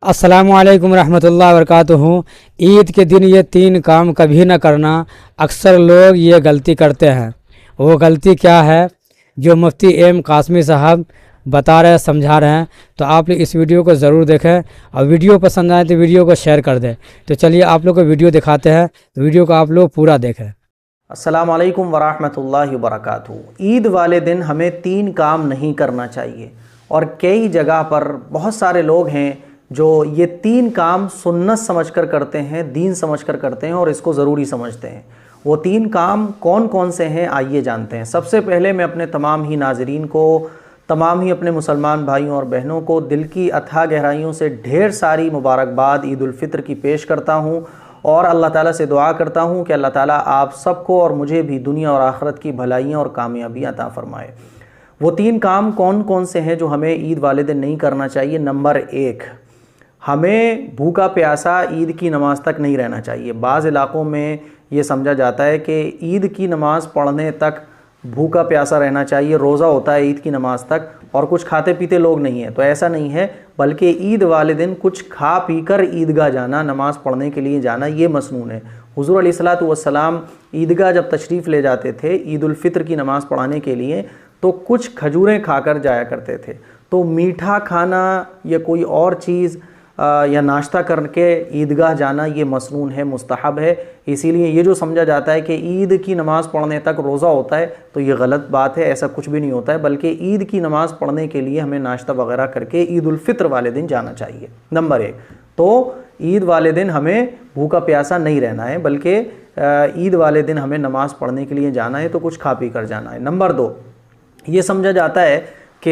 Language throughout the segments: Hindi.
अस्सलामुअलैकुम रहमतुल्लाहि व बरकातुहू। ईद के दिन ये 3 काम कभी न करना। अक्सर लोग ये गलती करते हैं। वो गलती क्या है जो मुफ्ती एम कासमी साहब बता रहे समझा रहे हैं, तो आप लोग इस वीडियो को ज़रूर देखें और वीडियो पसंद आए तो वीडियो को शेयर कर दें। तो चलिए आप लोग को वीडियो दिखाते हैं, तो वीडियो को आप लोग पूरा देखें। अस्सलाम वालेकुम वरहमतुल्लाहि वबरकातुहू। ईद वाले दिन हमें 3 काम नहीं करना चाहिए और कई जगह पर बहुत सारे लोग हैं जो ये 3 काम सुन्नत समझकर करते हैं, दीन समझकर करते हैं और इसको ज़रूरी समझते हैं। वो 3 काम कौन कौन से हैं आइए जानते हैं। सबसे पहले मैं अपने तमाम ही नाज़रीन को, तमाम ही अपने मुसलमान भाइयों और बहनों को दिल की अथाह गहराइयों से ढेर सारी मुबारकबाद ईद उल फित्र की पेश करता हूँ और अल्लाह ताला से दुआ करता हूँ कि अल्लाह ताला आप सबको और मुझे भी दुनिया और आखिरत की भलाइयाँ और कामयाबियाँ अता फ़रमाए। वो 3 काम कौन कौन से हैं जो हमें ईद वाले दिन नहीं करना चाहिए। नंबर 1, हमें भूखा प्यासा ईद की नमाज़ तक नहीं रहना चाहिए। बाज़ इलाक़ों में ये समझा जाता है कि ईद की नमाज़ पढ़ने तक भूखा प्यासा रहना चाहिए, रोज़ा होता है ईद की नमाज़ तक और कुछ खाते पीते लोग नहीं हैं। तो ऐसा नहीं है, बल्कि ईद वाले दिन कुछ खा पी कर ईदगाह जाना, नमाज़ पढ़ने के लिए जाना, ये मसनून है। हुज़ूर अलैहिस्सलातु वस्सलाम ईदगाह जब तशरीफ़ ले जाते थे ईद उल फित्र की नमाज़ पढ़ाने के लिए, तो कुछ खजूरें खाकर जाया करते थे। तो मीठा खाना या कोई और चीज़ या नाश्ता करके ईदगाह जाना ये मसनून है, मुस्तहब है। इसीलिए ये जो समझा जाता है कि ईद की नमाज़ पढ़ने तक रोज़ा होता है, तो ये गलत बात है। ऐसा कुछ भी नहीं होता है, बल्कि ईद की नमाज़ पढ़ने के लिए हमें नाश्ता वगैरह करके ईद उल फित्र वाले दिन जाना चाहिए। नंबर 1, तो ईद वाले दिन हमें भूखा प्यासा नहीं रहना है, बल्कि ईद वाले दिन हमें नमाज़ पढ़ने के लिए जाना है, तो कुछ खा पी कर जाना है। नंबर 2, ये समझा जाता है कि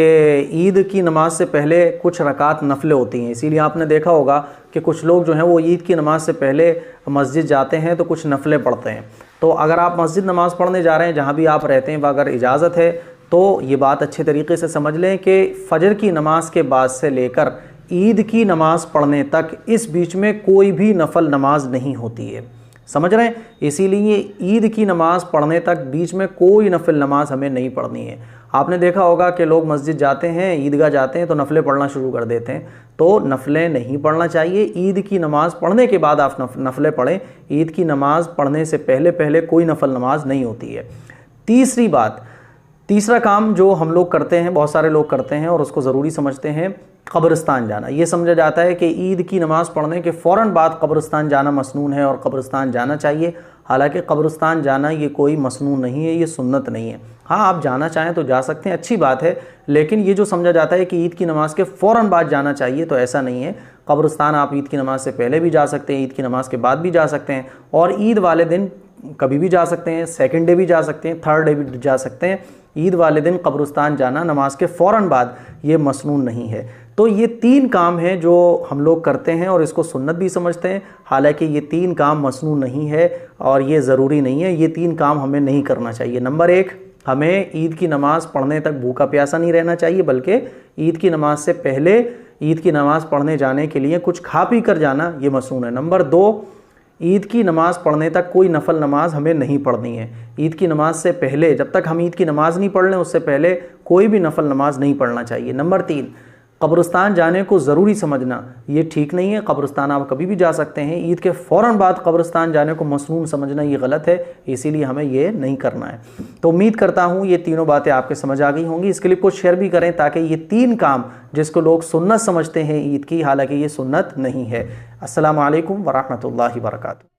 ईद की नमाज़ से पहले कुछ रकात नफ़लें होती हैं। इसीलिए आपने देखा होगा कि कुछ लोग जो हैं वो ईद की नमाज़ से पहले मस्जिद जाते हैं तो कुछ नफ़लें पढ़ते हैं। तो अगर आप मस्जिद नमाज़ पढ़ने जा रहे हैं, जहाँ भी आप रहते हैं, वह अगर इजाज़त है तो ये बात अच्छे तरीके से समझ लें कि फ़जर की नमाज़ के बाद से लेकर ईद की नमाज़ पढ़ने तक इस बीच में कोई भी नफल नमाज नहीं होती है। समझ रहे हैं? इसीलिए ईद की नमाज़ पढ़ने तक बीच में कोई नफल नमाज हमें नहीं पढ़नी है। आपने देखा होगा कि लोग मस्जिद जाते हैं, ईदगाह जाते हैं तो नफ़लें पढ़ना शुरू कर देते हैं, तो नफ़लें नहीं पढ़ना चाहिए। ईद की नमाज़ पढ़ने के बाद आप नफ़लें पढ़ें। ईद की नमाज़ पढ़ने से पहले पहले कोई नफल नमाज नहीं होती है। तीसरी बात, तीसरा काम जो हम लोग करते हैं, बहुत सारे लोग करते हैं और उसको ज़रूरी समझते हैं, कब्रिस्तान जाना। ये समझा जाता है कि ईद की नमाज़ पढ़ने के फ़ौरन बाद कब्रिस्तान जाना मसनून है और कब्रिस्तान जाना चाहिए। हालांकि कब्रिस्तान जाना ये कोई मसनून नहीं है, ये सुन्नत नहीं है। हाँ, आप जाना चाहें तो जा सकते हैं, अच्छी बात है, लेकिन ये जो समझा जाता है कि ईद की नमाज़ के फ़ौरन बाद जाना चाहिए, तो ऐसा नहीं है। कब्रिस्तान आप ईद की नमाज़ से पहले भी जा सकते हैं, ईद की नमाज़ के बाद भी जा सकते हैं और ईद वाले दिन कभी भी जा सकते हैं, सेकंड डे भी जा सकते हैं, थर्ड डे भी जा सकते हैं। ईद वाले दिन कब्रिस्तान जाना नमाज के फ़ौरन बाद ये मसनून नहीं है। तो ये 3 काम हैं जो हम लोग करते हैं और इसको सुन्नत भी समझते हैं। हालांकि ये 3 काम मसनून नहीं है और ये ज़रूरी नहीं है। ये 3 काम हमें नहीं करना चाहिए। नंबर 1, हमें ईद की नमाज़ पढ़ने तक भूखा प्यासा नहीं रहना चाहिए, बल्कि ईद की नमाज़ से पहले ईद की नमाज़ पढ़ने जाने के लिए कुछ खा पी कर जाना ये मसनून है। नंबर 2, ईद की नमाज़ पढ़ने तक कोई नफल नमाज हमें नहीं पढ़नी है। ईद की नमाज़ से पहले, जब तक हम ईद की नमाज़ नहीं पढ़ लें उससे पहले कोई भी नफल नमाज नहीं पढ़ना चाहिए। नंबर 3, कब्रिस्तान जाने को ज़रूरी समझना ये ठीक नहीं है। कब्रिस्तान आप कभी भी जा सकते हैं, ईद के फ़ौरन बाद कब्रिस्तान जाने को मसनून समझना ये गलत है, इसीलिए हमें ये नहीं करना है। तो उम्मीद करता हूँ ये तीनों बातें आपके समझ आ गई होंगी। इस क्लिप को शेयर भी करें ताकि ये 3 काम जिसको लोग सुन्नत समझते हैं ईद की, हालांकि ये सुन्नत नहीं है। अस्सलामु अलैकुम वरहमतुल्लाहि वबरकातुहू।